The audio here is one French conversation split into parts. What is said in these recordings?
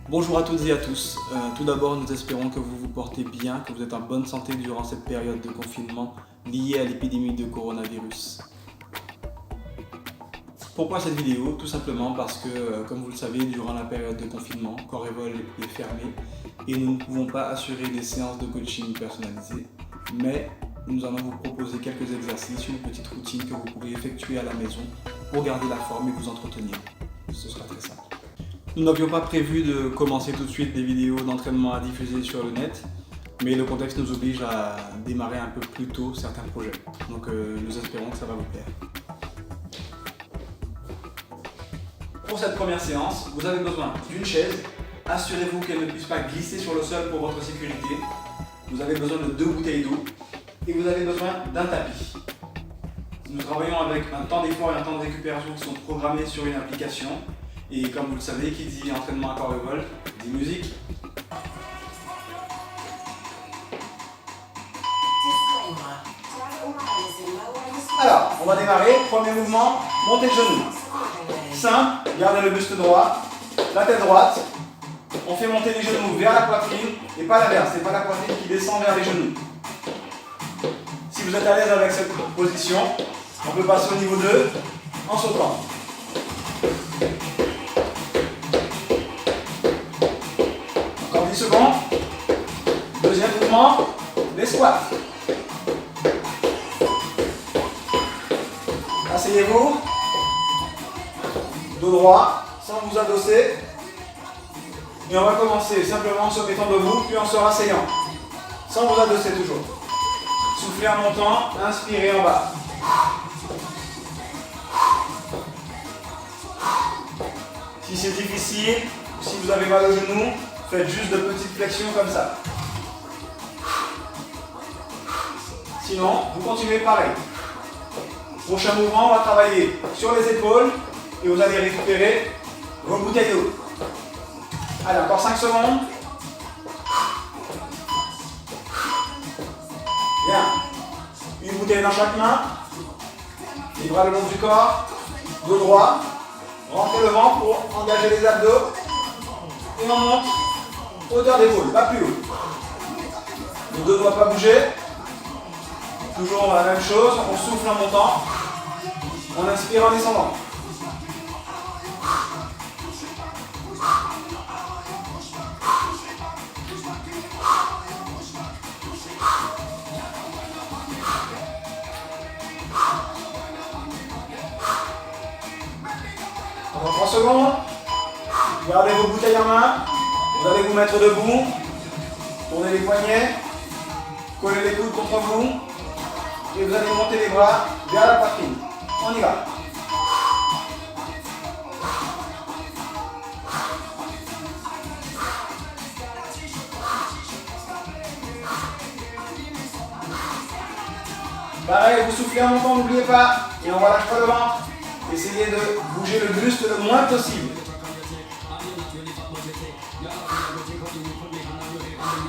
Bonjour à toutes et à tous. Tout d'abord, nous espérons que vous vous portez bien, que vous êtes en bonne santé durant cette période de confinement liée à l'épidémie de coronavirus. Pourquoi cette vidéo? Tout simplement parce que, comme vous le savez, durant la période de confinement, Corevol est fermé et nous ne pouvons pas assurer des séances de coaching personnalisées, mais nous allons vous proposer quelques exercices, une petite routine que vous pourrez effectuer à la maison pour garder la forme et vous entretenir. Ce sera très simple. Nous n'avions pas prévu de commencer tout de suite des vidéos d'entraînement à diffuser sur le net, mais le contexte nous oblige à démarrer un peu plus tôt certains projets. Donc nous espérons que ça va vous plaire. Pour cette première séance, vous avez besoin d'une chaise. Assurez-vous qu'elle ne puisse pas glisser sur le sol pour votre sécurité. Vous avez besoin de 2 bouteilles d'eau et vous avez besoin d'un tapis. Nous travaillons avec un temps d'effort et un temps de récupération qui sont programmés sur une application. Et comme vous le savez, qui dit entraînement à Corevol, dit musique. Alors, on va démarrer. Premier mouvement, montez le genou. Simple, gardez le buste droit, la tête droite. On fait monter les genoux vers la poitrine et pas l'inverse, c'est pas la poitrine qui descend vers les genoux. Si vous êtes à l'aise avec cette position, on peut passer au niveau 2 en sautant. Encore 10 secondes. Deuxième mouvement, les squats. Asseyez-vous. Dos droit, sans vous adosser. Et on va commencer simplement en se mettant debout, puis en se rasseyant. Sans vous adosser toujours. Soufflez en montant, inspirez en bas. Si c'est difficile, ou si vous avez mal au genou, faites juste de petites flexions comme ça. Sinon, vous continuez pareil. Prochain mouvement, on va travailler sur les épaules et vous allez récupérer vos bouteilles d'eau. Allez, encore 5 secondes. Bien. Une bouteille dans chaque main. Les bras le long du corps. Dos droit. Rentrez le ventre pour engager les abdos. Et on monte. Hauteur d'épaule, pas plus haut. Le dos ne doit pas bouger. Toujours la même chose. On souffle en montant. On inspire en descendant. Encore 3 secondes. Gardez vos bouteilles en main. Vous allez vous mettre debout. Tournez les poignets. Collez les coudes contre vous. Et vous allez monter les bras vers la poitrine. On y va. Pareil, vous soufflez en montant, n'oubliez pas. Et on ne relâche pas le ventre. Essayez de bouger le buste le moins possible.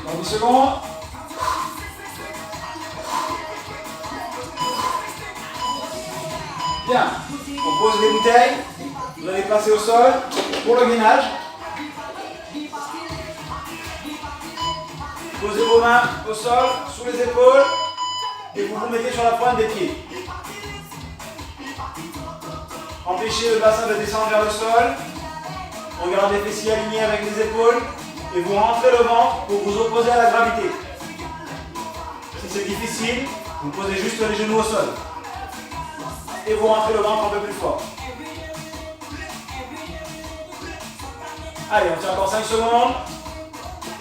Dans 10 secondes. Bien. On pose les bouteilles. Vous allez passer au sol pour le gainage. Posez vos mains au sol, sous les épaules. Et vous vous mettez sur la pointe des pieds. Empêchez le bassin de descendre vers le sol. On garde les fessiers alignés avec les épaules. Et vous rentrez le ventre pour vous opposer à la gravité. Si c'est difficile, vous posez juste les genoux au sol. Et vous rentrez le ventre un peu plus fort. Allez, on tient encore 5 secondes.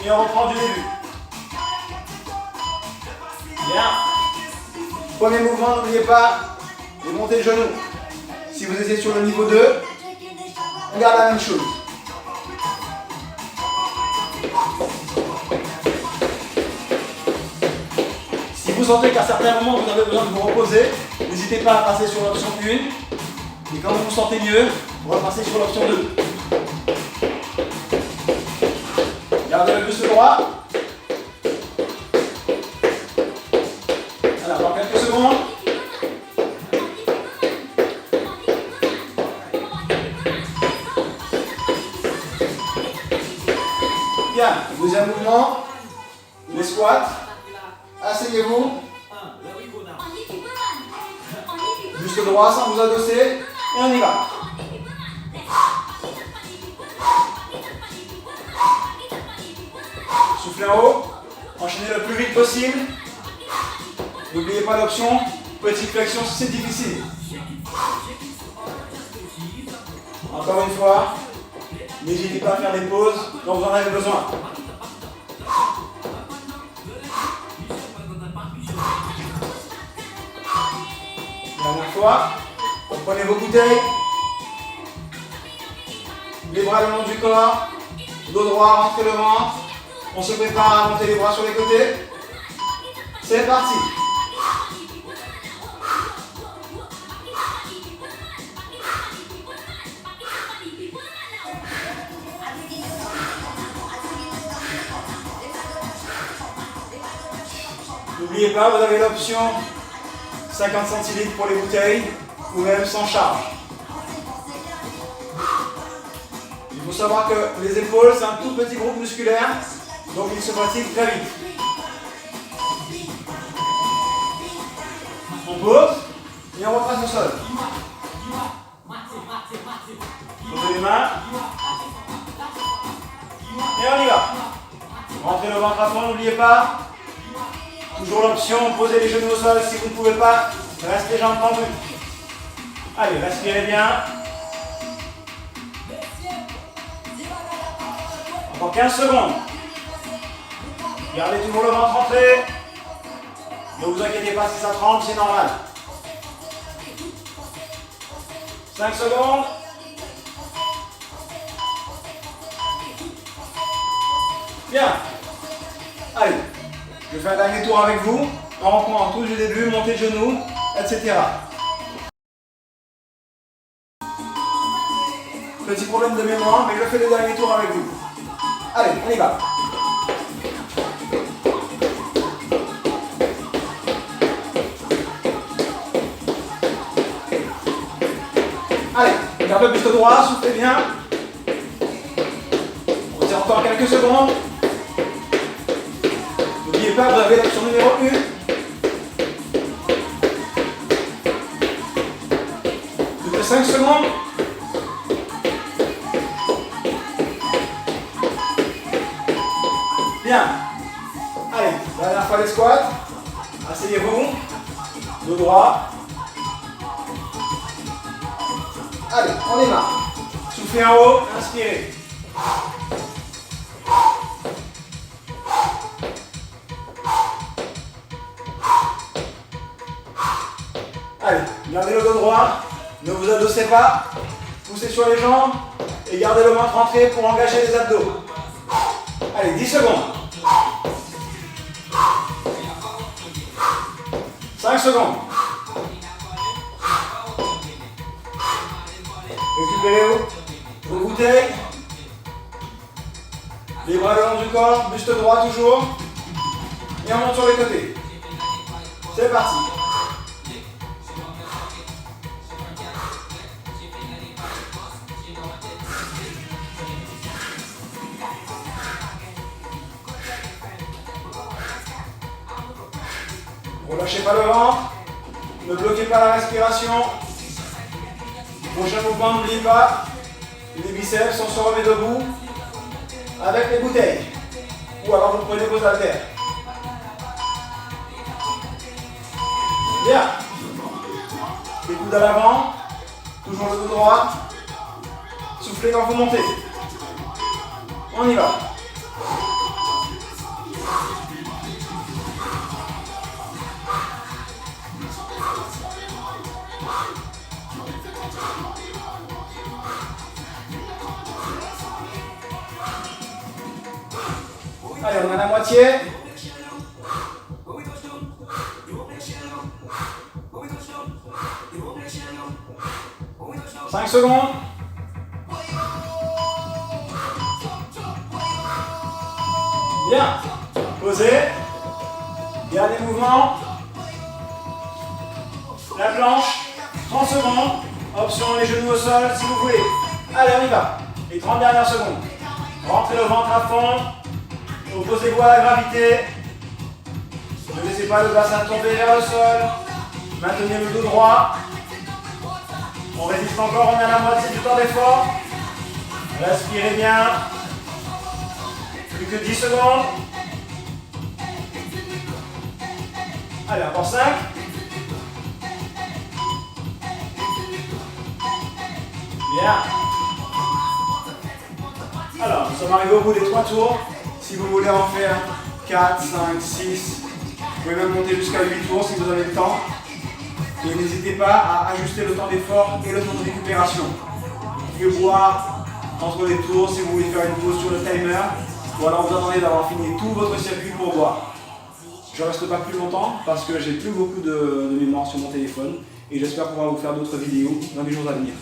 Et on reprend du début. Bien. Premier mouvement, n'oubliez pas de monter le genou. Si vous étiez sur le niveau 2, on garde la même chose. Si vous sentez qu'à certains moments vous avez besoin de vous reposer, n'hésitez pas à passer sur l'option 1. Et quand vous vous sentez mieux, vous repassez sur l'option 2. Gardez le buste droit. Alors, encore quelques secondes. Deuxième mouvement, les squats. Asseyez-vous. Buste droit sans vous adosser. Et on y va. Soufflez en haut. Enchaînez le plus vite possible. N'oubliez pas l'option petite flexion si c'est difficile. Encore une fois, n'hésitez pas à faire des pauses quand vous en avez besoin. Dernière fois, prenez vos bouteilles, les bras le long du corps, dos droit, rentrez le ventre. On se prépare à monter les bras sur les côtés. C'est parti. N'oubliez pas, vous avez l'option 50 centilitres pour les bouteilles ou même sans charge. Il faut savoir que les épaules, c'est un tout petit groupe musculaire, donc il se fatigue très vite. On pose et on repasse au sol. Posez les mains. Et on y va. Rentrez le ventre à fond, n'oubliez pas. Toujours l'option, posez les genoux au sol si vous ne pouvez pas. Restez les jambes tendues. Allez, respirez bien. Encore 15 secondes. Gardez toujours le ventre rentré. Ne vous inquiétez pas si ça tremble, c'est normal. 5 secondes. Bien. Allez, je fais un dernier tour avec vous. En reprenant tout du début, montée de genoux, etc. Petit problème de mémoire, mais je fais le dernier tour avec vous. Allez, on y va. Allez, garde le buste droit, soufflez bien. On tient encore quelques secondes. N'oubliez pas, vous avez l'option numéro 1. Plus de 5 secondes. Bien. Allez, dernière fois les squats. Asseyez-vous. Dos droit. Allez, on démarre. Soufflez en haut, inspirez. Allez, gardez le dos droit, ne vous adossez pas, poussez sur les jambes et gardez le ventre rentré pour engager les abdos. Allez, 10 secondes. 5 secondes. Récupérez vos bouteilles. Les bras le long du corps, buste droit toujours. Et on monte sur les côtés. C'est parti. Relâchez pas le ventre. Ne bloquez pas la respiration. Prochain mouvement, n'oubliez pas, les biceps, on se remet debout avec les bouteilles. Ou alors vous prenez vos haltères. Bien. Les coudes à l'avant, toujours le dos droit. Soufflez quand vous montez. On y va. Allez, on a la moitié. Cinq secondes. Bien. Posez. Dernier mouvement. La planche. 30 secondes. Option les genoux au sol si vous voulez. Allez, on y va. Les 30 dernières secondes. Rentrez le ventre à fond. Opposez-vous à la gravité. Ne laissez pas le bassin tomber vers le sol. Maintenez le dos droit. On résiste encore, on est à la moitié du temps d'effort. Respirez bien. Plus que 10 secondes. Allez, encore 5. Bien. Alors, nous sommes arrivés au bout des 3 tours. Si vous voulez en faire 4, 5, 6, vous pouvez même monter jusqu'à 8 tours si vous avez le temps. Et n'hésitez pas à ajuster le temps d'effort et le temps de récupération. Vous pouvez boire entre les tours si vous voulez faire une pause sur le timer. Ou alors vous attendez d'avoir fini tout votre circuit pour boire. Je ne reste pas plus longtemps parce que j'ai plus beaucoup de mémoire sur mon téléphone. Et j'espère pouvoir vous faire d'autres vidéos dans les jours à venir.